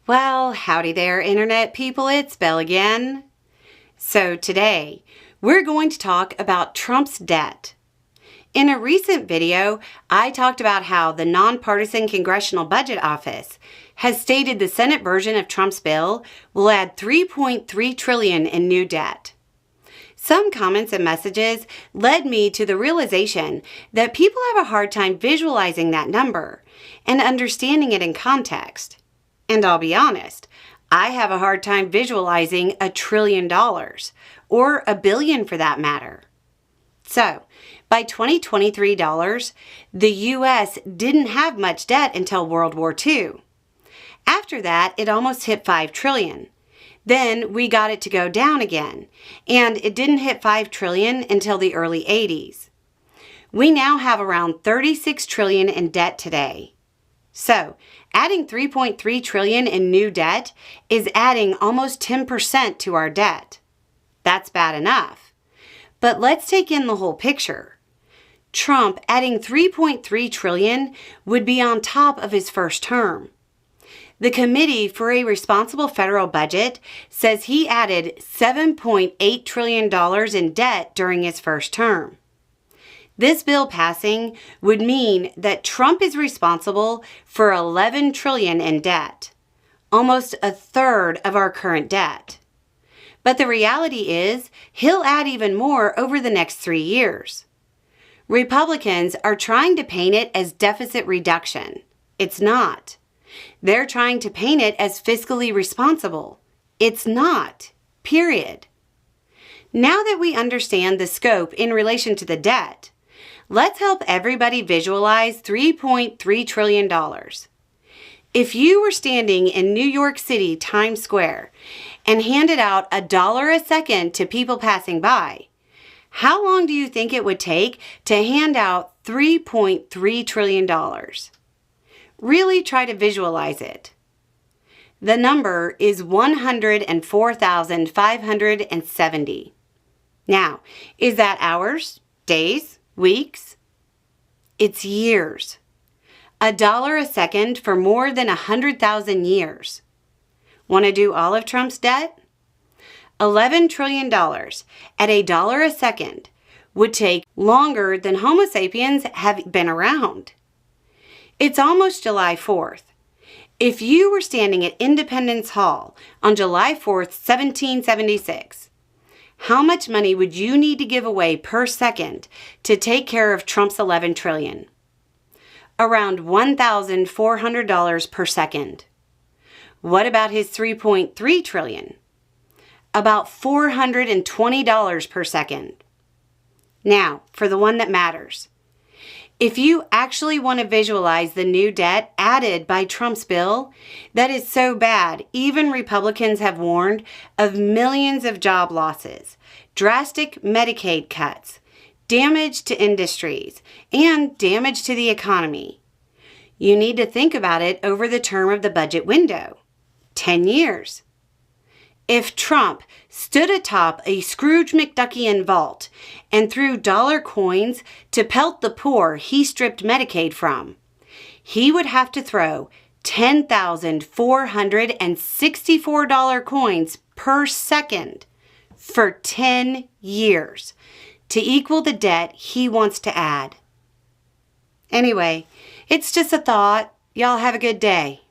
Well, howdy there, Internet people. It's Belle again. So today, we're going to talk about Trump's debt. In a recent video, I talked about how the Nonpartisan Congressional Budget Office has stated the Senate version of Trump's bill will add $3.3 trillion in new debt. Some comments and messages led me to the realization that people have a hard time visualizing that number and understanding it in context. And I'll be honest, I have a hard time visualizing $1 trillion, or $1 billion for that matter. So, by 2023 dollars, the U.S. didn't have much debt until World War II. After that, it almost hit $5 trillion. Then we got it to go down again, and it didn't hit $5 trillion until the early 80s. We now have around $36 trillion in debt today. So, adding $3.3 trillion in new debt is adding almost 10% to our debt. That's bad enough. But let's take in the whole picture. Trump adding $3.3 trillion would be on top of his first term. The Committee for a Responsible Federal Budget says he added $7.8 trillion in debt during his first term. This bill passing would mean that Trump is responsible for $11 trillion in debt, almost a third of our current debt. But the reality is, he'll add even more over the next 3 years. Republicans are trying to paint it as deficit reduction. It's not. They're trying to paint it as fiscally responsible. It's not. Period. Now that we understand the scope in relation to the debt, let's help everybody visualize $3.3 trillion. If you were standing in New York City, Times Square, and handed out $1 a second to people passing by, how long do you think it would take to hand out $3.3 trillion? Really try to visualize it. The number is 104,570. Now, is that hours, days, weeks? It's years. $1 a second for more than 100,000 years. Want to do all of Trump's debt? $11 trillion at $1 a second would take longer than Homo sapiens have been around. It's almost July 4th. If you were standing at Independence Hall on July 4th, 1776, how much money would you need to give away per second to take care of Trump's $11 trillion? Around $1,400 per second. What about his $3.3 trillion? About $420 per second. Now, for the one that matters. If you actually want to visualize the new debt added by Trump's bill, that is so bad, even Republicans have warned of millions of job losses, drastic Medicaid cuts, damage to industries, and damage to the economy. You need to think about it over the term of the budget window, 10 years. If Trump stood atop a Scrooge McDuckian vault and threw dollar coins to pelt the poor he stripped Medicaid from, he would have to throw $10,464 coins per second for 10 years to equal the debt he wants to add. Anyway, it's just a thought. Y'all have a good day.